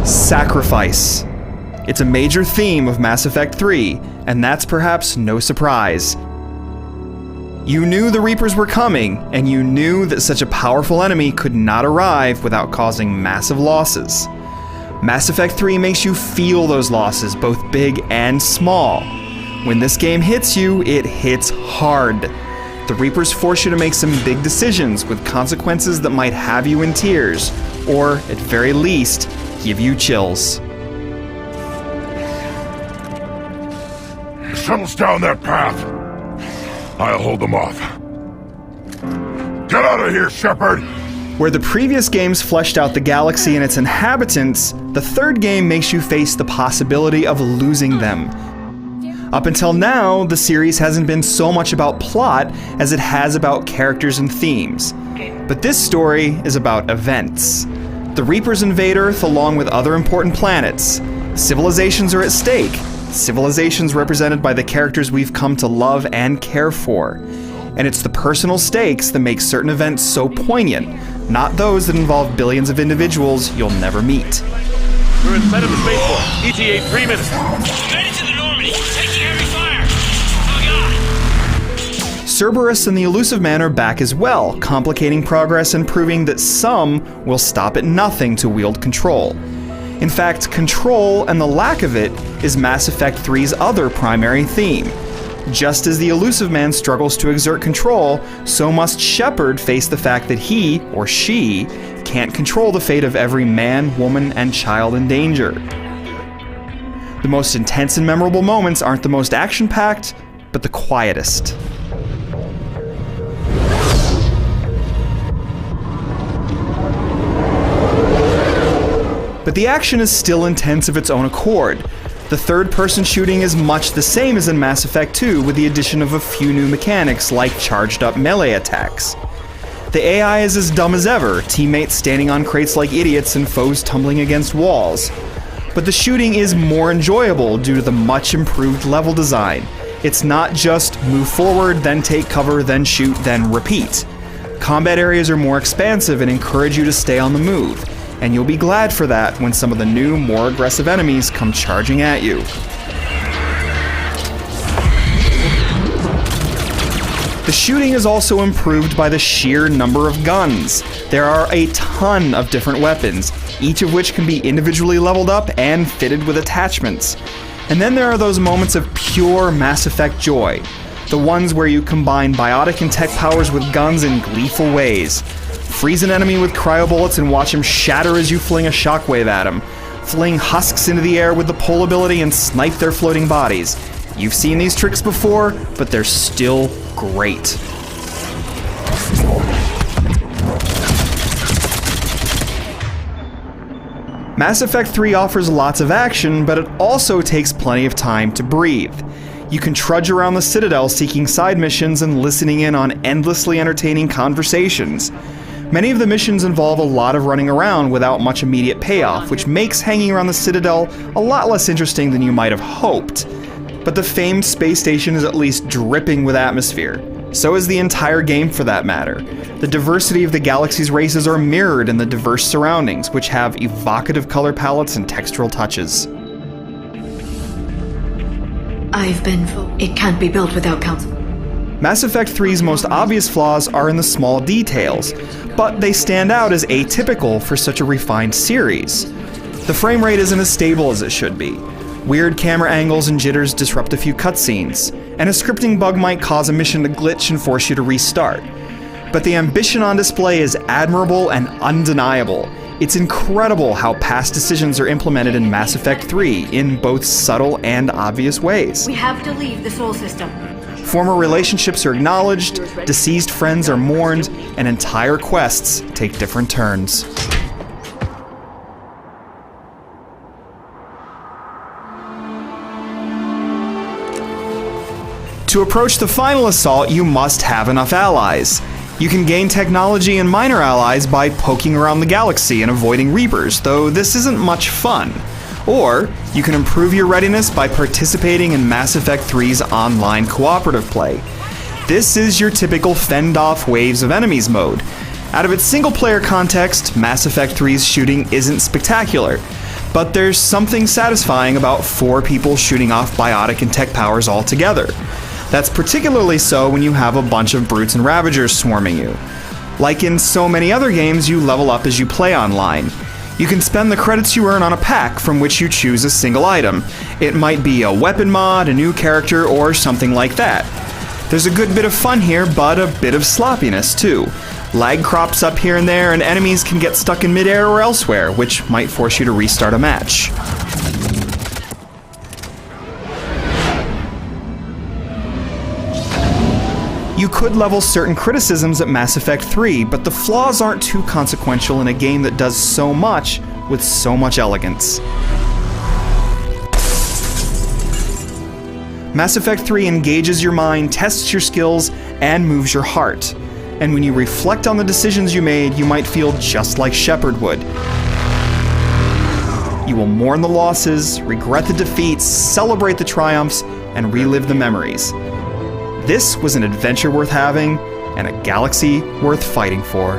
Sacrifice. It's a major theme of Mass Effect 3, and that's perhaps no surprise. You knew the Reapers were coming, and you knew that such a powerful enemy could not arrive without causing massive losses. Mass Effect 3 makes you feel those losses, both big and small. When this game hits you, it hits hard. The Reapers force you to make some big decisions with consequences that might have you in tears, or, at very least, give you chills. The shuttle's down that path. I'll hold them off. Get out of here, Shepard! Where the previous games fleshed out the galaxy and its inhabitants, the third game makes you face the possibility of losing them. Up until now, the series hasn't been so much about plot as it has about characters and themes. But this story is about events. The Reapers invade Earth along with other important planets. Civilizations are at stake. Civilizations represented by the characters we've come to love and care for. And it's the personal stakes that make certain events so poignant, not those that involve billions of individuals you'll never meet. We're in front of the spaceport. ETA 3 minutes. Ready to the Normandy. Taking heavy fire. Oh god. Cerberus and the Elusive Man are back as well, complicating progress and proving that some will stop at nothing to wield control. In fact, control and the lack of it is Mass Effect 3's other primary theme. Just as the Elusive Man struggles to exert control, so must Shepard face the fact that he, or she, can't control the fate of every man, woman, and child in danger. The most intense and memorable moments aren't the most action-packed, but the quietest. But the action is still intense of its own accord. The third-person shooting is much the same as in Mass Effect 2, with the addition of a few new mechanics like charged-up melee attacks. The AI is as dumb as ever, teammates standing on crates like idiots and foes tumbling against walls. But the shooting is more enjoyable due to the much improved level design. It's not just move forward, then take cover, then shoot, then repeat. Combat areas are more expansive and encourage you to stay on the move. And you'll be glad for that when some of the new, more aggressive enemies come charging at you. The shooting is also improved by the sheer number of guns. There are a ton of different weapons, each of which can be individually leveled up and fitted with attachments. And then there are those moments of pure Mass Effect joy. The ones where you combine biotic and tech powers with guns in gleeful ways. Freeze an enemy with cryo-bullets and watch him shatter as you fling a shockwave at him. Fling husks into the air with the pull ability and snipe their floating bodies. You've seen these tricks before, but they're still great. Mass Effect 3 offers lots of action, but it also takes plenty of time to breathe. You can trudge around the Citadel seeking side missions and listening in on endlessly entertaining conversations. Many of the missions involve a lot of running around without much immediate payoff, which makes hanging around the Citadel a lot less interesting than you might have hoped. But the famed space station is at least dripping with atmosphere. So is the entire game for that matter. The diversity of the galaxy's races are mirrored in the diverse surroundings, which have evocative color palettes and textural touches. I've been told it can't be built without counsel. Mass Effect 3's most obvious flaws are in the small details, but they stand out as atypical for such a refined series. The frame rate isn't as stable as it should be. Weird camera angles and jitters disrupt a few cutscenes, and a scripting bug might cause a mission to glitch and force you to restart. But the ambition on display is admirable and undeniable. It's incredible how past decisions are implemented in Mass Effect 3 in both subtle and obvious ways. We have to leave the Sol system. Former relationships are acknowledged, deceased friends are mourned, and entire quests take different turns. To approach the final assault, you must have enough allies. You can gain technology and minor allies by poking around the galaxy and avoiding Reapers, though this isn't much fun. Or, you can improve your readiness by participating in Mass Effect 3's online cooperative play. This is your typical fend-off waves of enemies mode. Out of its single-player context, Mass Effect 3's shooting isn't spectacular, But there's something satisfying about 4 people shooting off biotic and tech powers all together. That's particularly so when you have a bunch of brutes and ravagers swarming you. Like in so many other games, you level up as you play online. You can spend the credits you earn on a pack from which you choose a single item. It might be a weapon mod, a new character, or something like that. There's a good bit of fun here, but a bit of sloppiness too. Lag crops up here and there, and enemies can get stuck in midair or elsewhere, which might force you to restart a match. You could level certain criticisms at Mass Effect 3, but the flaws aren't too consequential in a game that does so much with so much elegance. Mass Effect 3 engages your mind, tests your skills, and moves your heart. And when you reflect on the decisions you made, you might feel just like Shepard would. You will mourn the losses, regret the defeats, celebrate the triumphs, and relive the memories. This was an adventure worth having, and a galaxy worth fighting for.